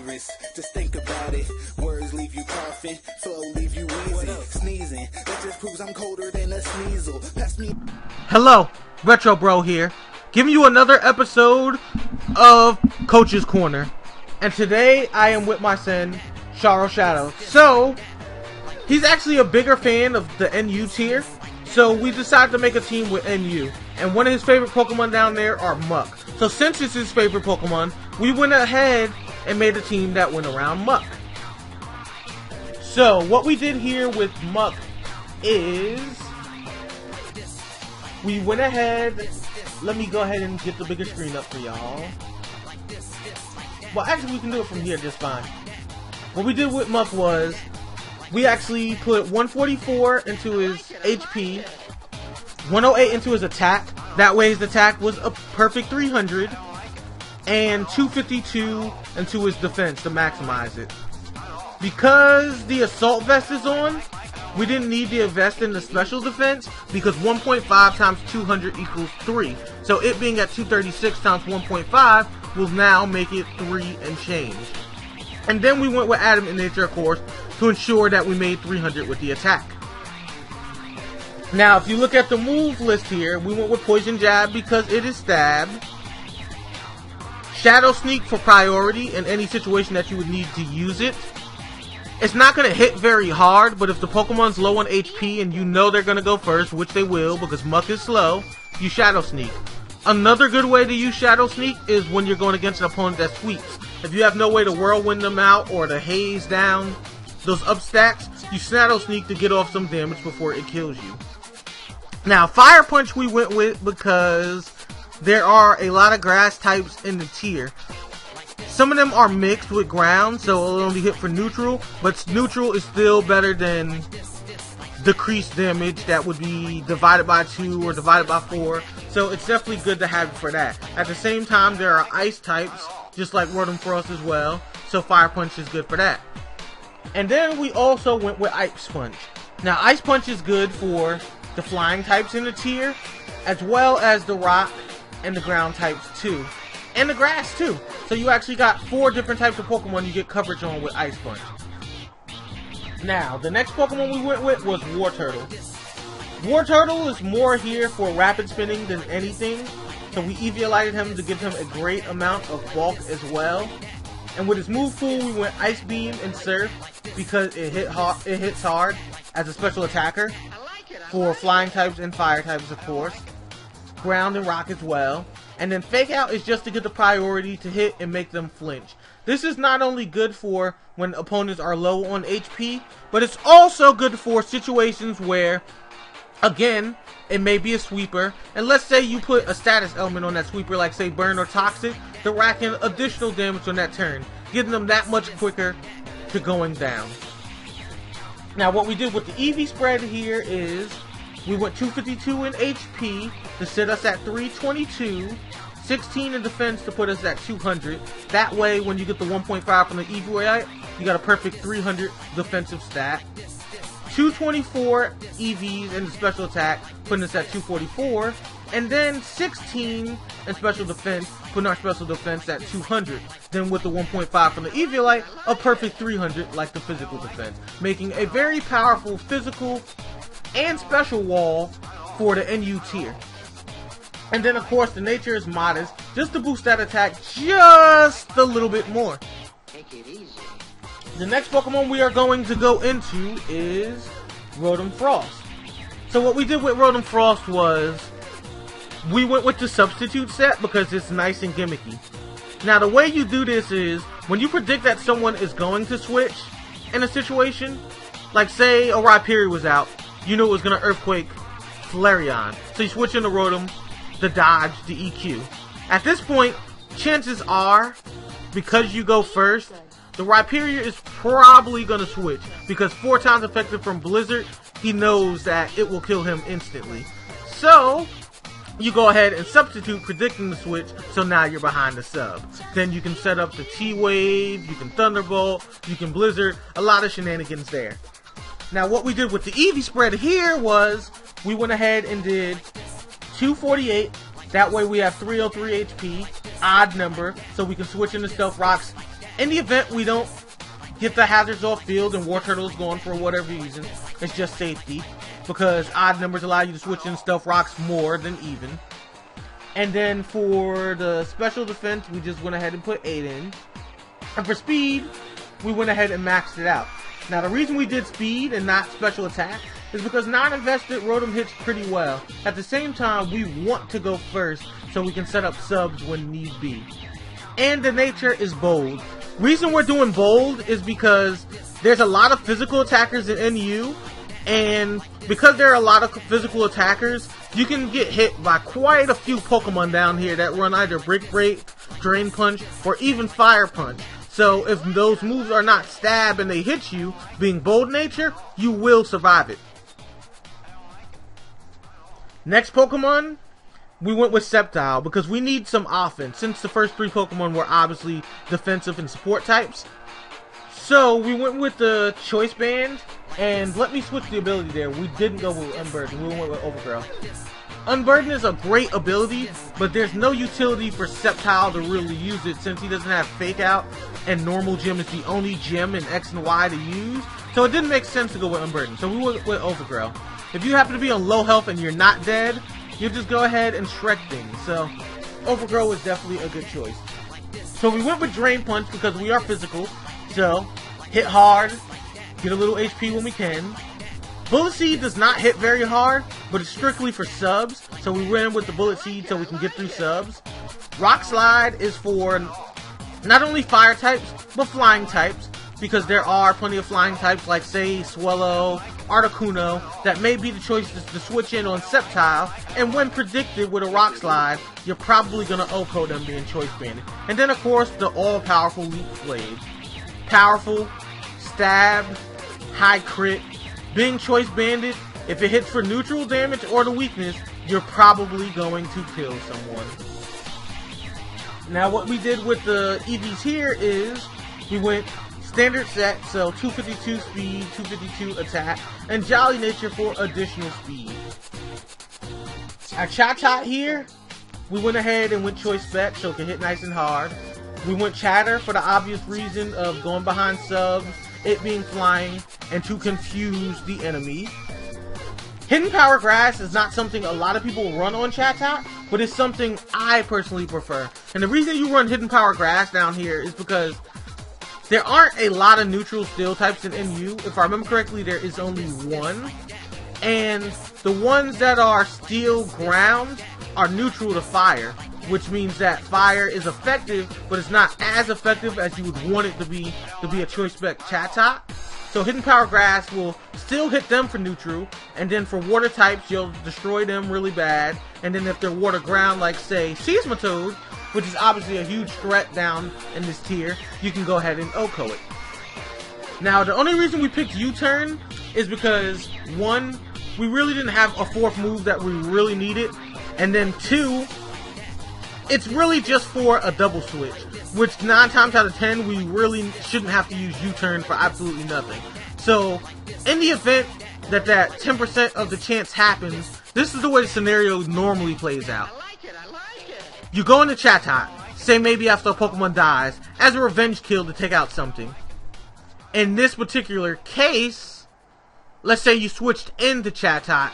dangerous. Just think about it. Words leave you coughing, flow leave you wheezing, sneezing. That just proves I'm colder than a sneasel. Pass me. Hello, Retro Bro here, giving you another episode of Coach's Corner. And today I am with my son, Sharo Shadow. So, he's actually a bigger fan of the NU tier, so we decided to make a team with NU. And one of his favorite Pokemon down there are Muck. So since it's his favorite Pokemon, we went ahead and made a team that went around Muck. So, what we did here with Muck is we went ahead, let me go ahead and get the bigger screen up for y'all. Well, actually we can do it from here just fine. What we did with Muck was, we actually put 144 into his HP, 108 into his attack, that way his attack was a perfect 300, and 252 into his defense to maximize it. Because the assault vest is on, we didn't need to invest in the special defense, because 1.5 times 200 equals 3. So it being at 236 times 1.5 will now make it 3 and change. And then we went with Adam in Nature, of course, to ensure that we made 300 with the attack. Now, if you look at the move list here, we went with Poison Jab because it is stab. Shadow Sneak for priority in any situation that you would need to use it. It's not going to hit very hard, but if the Pokemon's low on HP and you know they're going to go first, which they will because Muck is slow, you Shadow Sneak. Another good way to use Shadow Sneak is when you're going against an opponent that sweeps. If you have no way to Whirlwind them out or to haze down those up stacks, you Shadow Sneak to get off some damage before it kills you. Now, Fire Punch we went with because there are a lot of grass types in the tier. Some of them are mixed with ground, so it'll only hit for neutral, but neutral is still better than decreased damage that would be divided by 2 or divided by 4, so it's definitely good to have it for that. At the same time, there are ice types, just like Rotom Frost as well, so Fire Punch is good for that. And then we also went with Ice Punch. Now, Ice Punch is good for the flying types in the tier, as well as the rock and the ground types too. And the grass too. So you actually got 4 different types of Pokemon you get coverage on with Ice Punch. Now, the next Pokemon we went with was Wartortle. Wartortle is more here for rapid spinning than anything, so we eviolated him to give him a great amount of bulk as well. And with his move pool, we went Ice Beam and Surf because it hits hard as a special attacker for flying types and fire types, of course. Ground and rock as well. And then Fake Out is just to get the priority to hit and make them flinch. This is not only good for when opponents are low on HP, but it's also good for situations where, again, it may be a sweeper, and let's say you put a status element on that sweeper, like say Burn or Toxic, to rack in additional damage on that turn, getting them that much quicker to going down. Now, what we did with the EV spread here is we went 252 in HP to set us at 322, 16 in defense to put us at 200. That way, when you get the 1.5 from the EV right, you got a perfect 300 defensive stat. 224 EVs in the special attack, putting us at 244. And then 16 in special defense, putting our special defense at 200. Then with the 1.5 from the Eviolite, a perfect 300 like the physical defense. Making a very powerful physical and special wall for the NU tier. And then of course the nature is modest, just to boost that attack just a little bit more. Take it easy. The next Pokemon we are going to go into is Rotom Frost. So what we did with Rotom Frost was we went with the substitute set because it's nice and gimmicky. Now the way you do this is when you predict that someone is going to switch in a situation, like say a Rhyperior was out, you knew it was going to Earthquake Flareon. So you switch into Rotom, the dodge, the EQ. At this point, chances are, because you go first, the Rhyperior is probably going to switch. Because 4 times effective from Blizzard, he knows that it will kill him instantly. So, you go ahead and substitute predicting the switch, so now you're behind the sub. Then you can set up the T-Wave, you can Thunderbolt, you can Blizzard, a lot of shenanigans there. Now what we did with the Eevee spread here was, we went ahead and did 248, that way we have 303 HP, odd number, so we can switch into Stealth Rocks In the event we don't get the hazards off field and War Turtle is gone for whatever reason, it's just safety, because odd numbers allow you to switch in Stealth Rocks more than even. And then for the special defense, we just went ahead and put 8 in. And for speed, we went ahead and maxed it out. Now the reason we did speed and not special attack is because non-invested Rotom hits pretty well. At the same time, we want to go first so we can set up subs when need be. And the nature is bold. Reason we're doing bold is because there's a lot of physical attackers in NU, and because there are a lot of physical attackers, you can get hit by quite a few Pokemon down here that run either Brick Break, Drain Punch, or even Fire Punch. So if those moves are not stab and they hit you, being bold nature, you will survive it. Next Pokemon, we went with Sceptile because we need some offense since the first 3 Pokemon were obviously defensive and support types. So we went with the Choice Band, and let me switch the ability there. We didn't go with Unburden, we went with Overgrow. Unburden is a great ability, but there's no utility for Sceptile to really use it since he doesn't have Fake Out, and Normal Gym is the only gym in X and Y to use. So it didn't make sense to go with Unburden, so we went with Overgrow. If you happen to be on low health and you're not dead, you just go ahead and Shrek things. So Overgrow is definitely a good choice. So we went with Drain Punch because we are physical. So hit hard, get a little HP when we can. Bullet Seed does not hit very hard, but it's strictly for subs. So we went with the Bullet Seed so we can get through subs. Rock Slide is for not only fire types, but flying types, because there are plenty of flying types like, say, Swellow, Articuno, that may be the choices to switch in on Sceptile, and when predicted with a Rock Slide, you're probably going to OHKO them being Choice Banded. And then, of course, the all-powerful Leaf Blade. Powerful, stab, high crit, being Choice Banded, if it hits for neutral damage or the weakness, you're probably going to kill someone. Now, what we did with the EVs here is we went standard set, so 252 speed, 252 attack, and Jolly Nature for additional speed. Our Chatot here, we went ahead and went Choice Spec so it can hit nice and hard. We went Chatter for the obvious reason of going behind subs, it being flying, and to confuse the enemy. Hidden Power Grass is not something a lot of people run on Chatot, but it's something I personally prefer. And the reason you run Hidden Power Grass down here is because there aren't a lot of neutral steel types in NU. If I remember correctly, there is only one. And the ones that are steel ground are neutral to fire, which means that fire is effective, but it's not as effective as you would want it to be a Choice Spec Chatot. So Hidden Power Grass will still hit them for neutral, and then for water types, you'll destroy them really bad. And then if they're water ground, like say Seismitoad, which is obviously a huge threat down in this tier, you can go ahead and OHKO it. Now, the only reason we picked U-Turn is because, 1, we really didn't have a 4th move that we really needed, and then 2, it's really just for a double switch, which 9 times out of 10, we really shouldn't have to use U-Turn for absolutely nothing. So, in the event that 10% of the chance happens, this is the way the scenario normally plays out. You go into Chatot, say maybe after a Pokemon dies, as a revenge kill to take out something. In this particular case, let's say you switched into Chatot,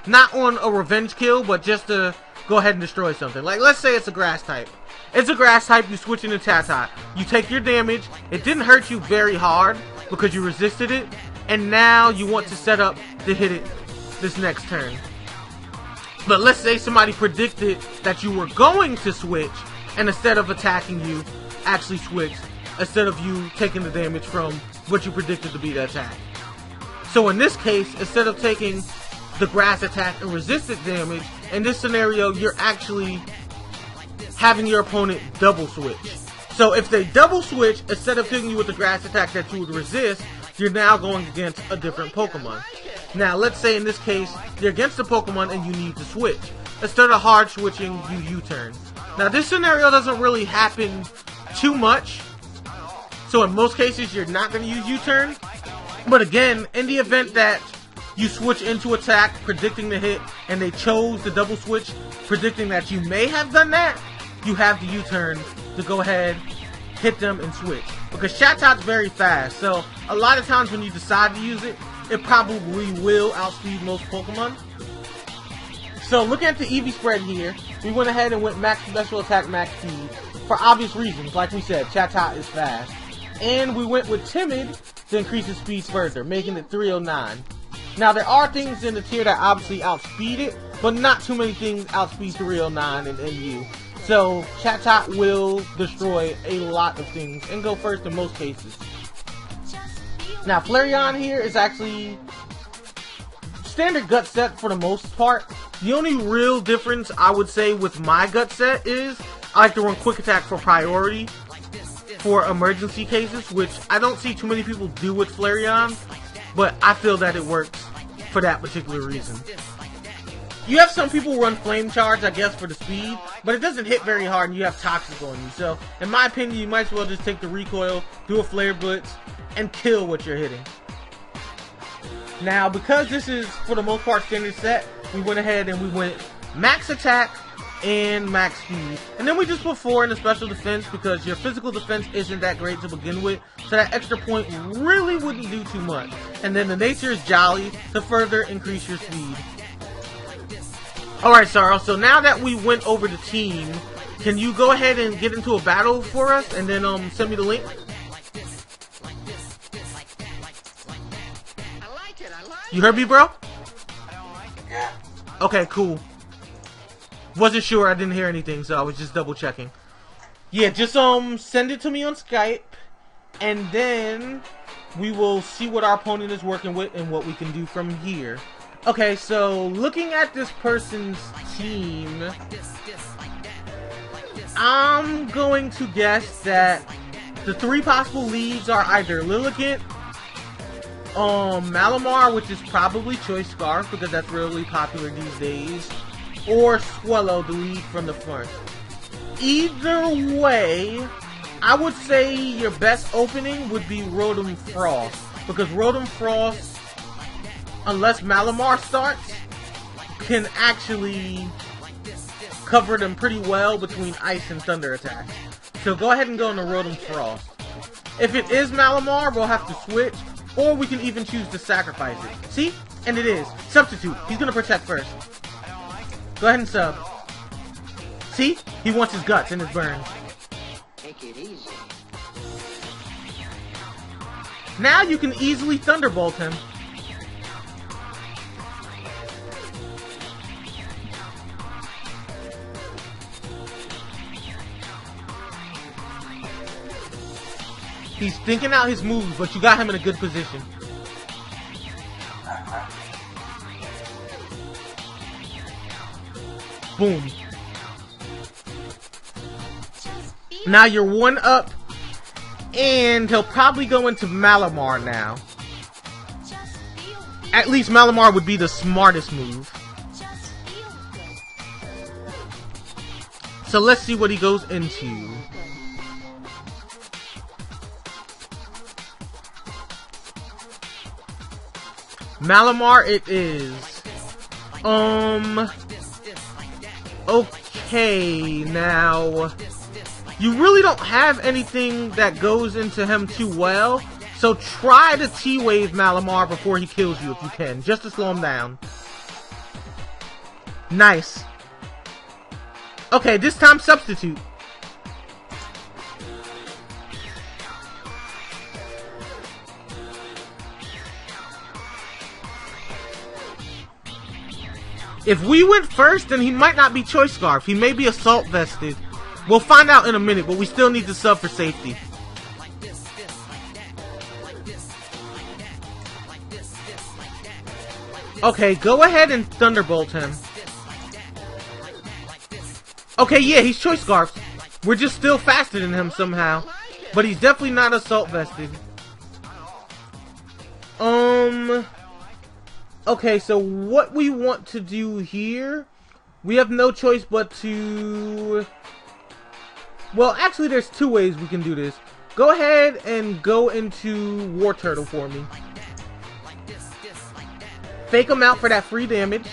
not on a revenge kill, but just to go ahead and destroy something. Like, let's say it's a grass type. It's a grass type, you switch into Chatot. You take your damage, it didn't hurt you very hard because you resisted it, and now you want to set up to hit it this next turn. But let's say somebody predicted that you were going to switch, and instead of attacking you, actually switched, instead of you taking the damage from what you predicted to be the attack. So in this case, instead of taking the grass attack and resisted damage, in this scenario, you're actually having your opponent double switch. So if they double switch, instead of hitting you with the grass attack that you would resist, you're now going against a different Pokemon. Now, let's say in this case, you're against a Pokemon and you need to switch. Instead of hard switching, you U-turn. Now, this scenario doesn't really happen too much. So in most cases, you're not going to use U-turn. But again, in the event that you switch into attack, predicting the hit, and they chose the double switch, predicting that you may have done that, you have the U-turn to go ahead, hit them, and switch. because Chatot very fast. So a lot of times when you decide to use it, it probably will outspeed most Pokemon. So looking at the EV spread here, we went ahead and went max special attack, max speed. For obvious reasons, like we said, Chatot is fast. And we went with Timid to increase its speed further, making it 309. Now there are things in the tier that obviously outspeed it, but not too many things outspeed 309 and NU. So Chatot will destroy a lot of things and go first in most cases. Now Flareon here is actually standard gut set for the most part. The only real difference I would say with my gut set is I like to run quick attack for priority for emergency cases, which I don't see too many people do with Flareon, but I feel that it works for that particular reason. You have some people run Flame Charge, I guess, for the speed, but it doesn't hit very hard and you have Toxic on you. So, in my opinion, you might as well just take the recoil, do a Flare Blitz, and kill what you're hitting. Now, because this is, for the most part, standard set, we went ahead and we went max attack and max speed. And then we just put 4 in the special defense because your physical defense isn't that great to begin with. So that extra point really wouldn't do too much. And then the nature is Jolly to further increase your speed. Alright, Sorrow, so now that we went over the team, can you go ahead and get into a battle for us and then send me the link? You heard me, bro? Okay, cool. Wasn't sure, I didn't hear anything, so I was just double checking. Yeah, just send it to me on Skype, and then we will see what our opponent is working with and what we can do from here. Okay, so looking at this person's team, I'm going to guess that the 3 possible leads are either Lilligant, Malamar, which is probably Choice Scarf because that's really popular these days, or Swellow, the lead from the front. Either way, I would say your best opening would be Rotom Frost, because Rotom Frost, unless Malamar starts, can actually cover them pretty well between Ice and Thunder attacks. So go ahead and go into Rotom Frost. If it is Malamar, we'll have to switch, or we can even choose to sacrifice it. See? And it is. Substitute. He's going to protect first. Go ahead and sub. See? He wants his guts and his burn. Take it easy. Now you can easily Thunderbolt him. He's thinking out his moves, but you got him in a good position. Boom. Now you're 1 up, and he'll probably go into Malamar now. At least Malamar would be the smartest move. So let's see what he goes into. Malamar it is. Okay, now you really don't have anything that goes into him too well, so try to T-Wave Malamar before he kills you if you can, just to slow him down. Nice. Okay, this time substitute. If we went first, then he might not be Choice Scarf. He may be Assault Vested. We'll find out in a minute, but we still need to sub for safety. Okay, go ahead and Thunderbolt him. Okay, yeah, he's Choice Scarf. We're just still faster than him somehow. But he's definitely not Assault Vested. Okay, so what we want to do here, we have no choice but to... Well, actually, there's 2 ways we can do this. Go ahead and go into War Turtle for me. Fake him out for that free damage.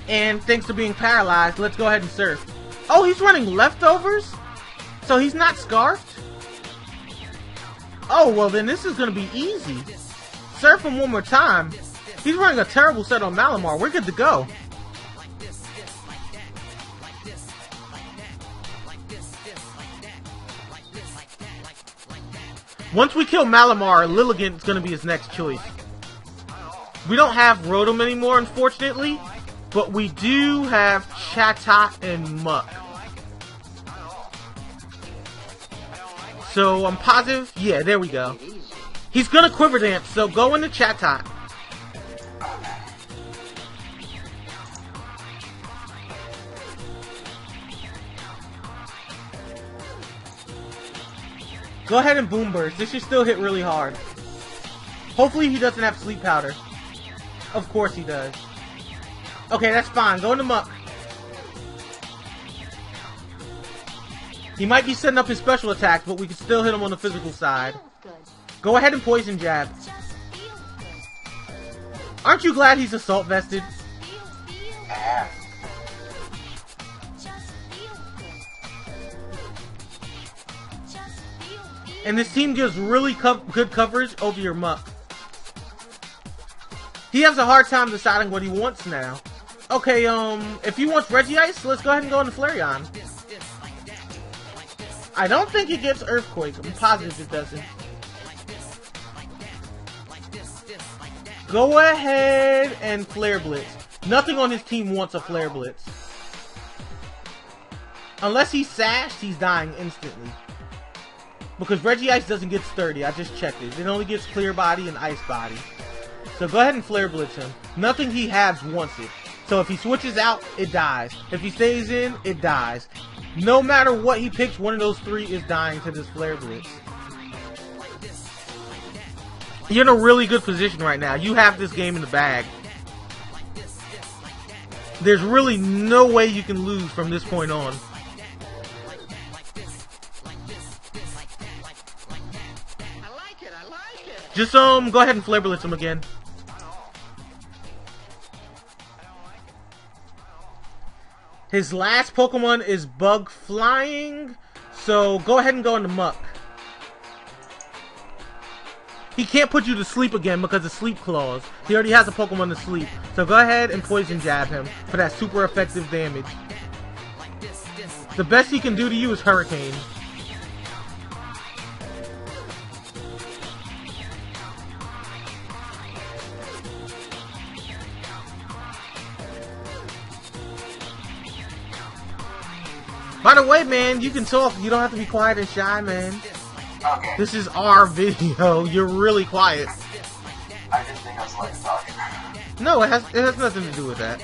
And thanks to being paralyzed, let's go ahead and surf. Oh, he's running leftovers? So he's not scarfed? Oh, well then this is going to be easy. Surf him one more time. He's running a terrible set on Malamar. We're good to go. Once we kill Malamar, Lilligant's going to be his next choice. We don't have Rotom anymore, unfortunately, but we do have Chatot and Muck. So I'm positive. Yeah, there we go. He's going to Quiver Dance, so go into Chatot. Go ahead and Boom Burst. This should still hit really hard. Hopefully he doesn't have Sleep Powder. Of course he does. Okay, that's fine. Go into Muck. He might be setting up his special attacks, but we can still hit him on the physical side. Go ahead and Poison Jab. Aren't you glad he's Assault Vested? And this team gives really good coverage over your Muck. He has a hard time deciding what he wants now. Okay, if he wants Regice, let's go ahead and go into Flareon. I don't think it gets Earthquake. I'm positive it doesn't. Go ahead and Flare Blitz. Nothing on his team wants a Flare Blitz. Unless he's sashed, he's dying instantly. Because Regice doesn't get Sturdy. I just checked it. It only gets Clear Body and Ice Body. So go ahead and Flare Blitz him. Nothing he has wants it. So if he switches out, it dies. If he stays in, it dies. No matter what he picks, one of those three is dying to this Flare Blitz. You're in a really good position right now. You have this game in the bag. There's really no way you can lose from this point on. Just go ahead and Flare Blitz him again. His last Pokemon is Bug Flying, so go ahead and go into Muck. He can't put you to sleep again because of Sleep Claws. He already has a Pokemon to sleep, so go ahead and Poison Jab him for that super effective damage. The best he can do to you is Hurricane. By the way, man, you can talk. You don't have to be quiet and shy, man. Okay. This is our video. You're really quiet. I just think I was like talking. No, it has nothing to do with that.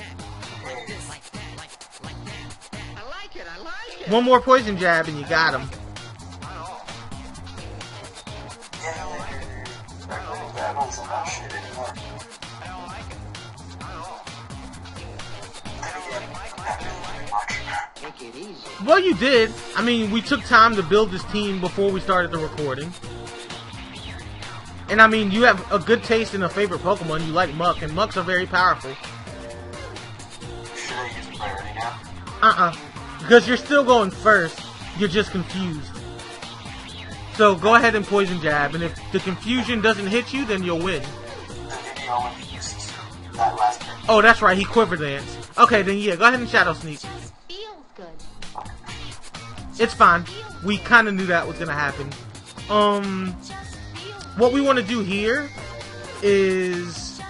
I like it. One more Poison Jab and you got him. Yeah, they're going bad on some of that shit anymore. Take it easy. Well, you did. I mean, we took time to build this team before we started the recording. And I mean, you have a good taste in a favorite Pokemon. You like Muck, and Mucks are very powerful. Should I use a priority now? Because you're still going first. You're just confused. So go ahead and Poison Jab, and if the confusion doesn't hit you, then you'll win. The video only uses that last turn. Oh, that's right. He Quiver Dance. Okay, then yeah, go ahead and Shadow Sneak. Feels good. It's fine. We kind of knew that was gonna happen. What we want to do here is,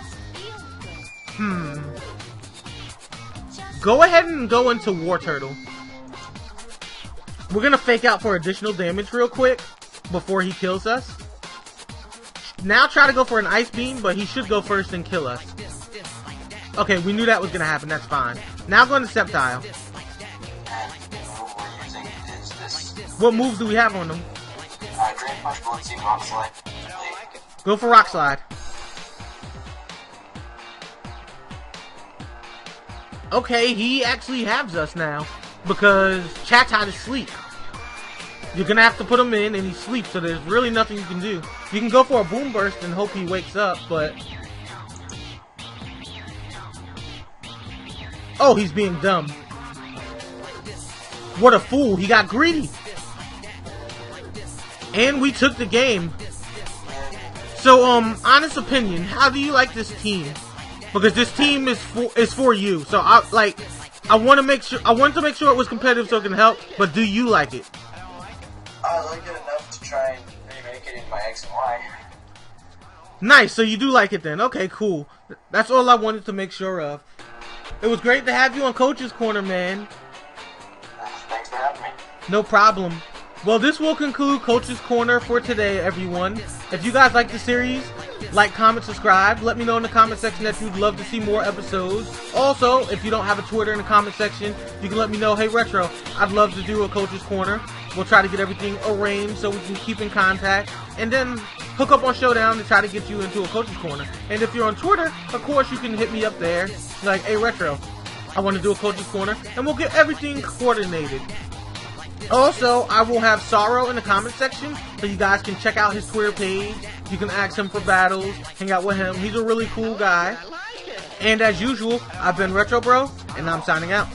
go ahead and go into War Turtle. We're gonna fake out for additional damage real quick before he kills us. Now try to go for an Ice Beam, but he should go first and kill us. Okay, we knew that was gonna happen. That's fine. Now go into Sceptile. We're using is this. What moves do we have on them? Drain Punch, Bullet Seed, Rock Slide. Go for Rock Slide. Okay, he actually halves us now because Chatot is asleep. You're gonna have to put him in and he sleeps, so there's really nothing you can do. You can go for a Boom Burst and hope he wakes up, but Oh, he's being dumb. What a fool. He got greedy. And we took the game. So, honest opinion, how do you like this team? Because this team is for you. So I wanted to make sure it was competitive so it can help, but do you like it? I like it enough to try and remake it in my X and Y. Nice, so you do like it then. Okay, cool. That's all I wanted to make sure of. It was great to have you on Coach's Corner, man. Thanks for having me. No problem. Well, this will conclude Coach's Corner for today, everyone. If you guys like the series, like, comment, subscribe. Let me know in the comment section that you'd love to see more episodes. Also, if you don't have a Twitter in the comment section, you can let me know, hey, Retro, I'd love to do a Coach's Corner. We'll try to get everything arranged so we can keep in contact. And then hook up on Showdown to try to get you into a Coach's Corner. And if you're on Twitter, of course, you can hit me up there. Like, hey, Retro, I want to do a Coach's Corner. And we'll get everything coordinated. Also, I will have Sorrow in the comment section, so you guys can check out his Twitter page. You can ask him for battles, hang out with him. He's a really cool guy. And as usual, I've been Retro Bro, and I'm signing out.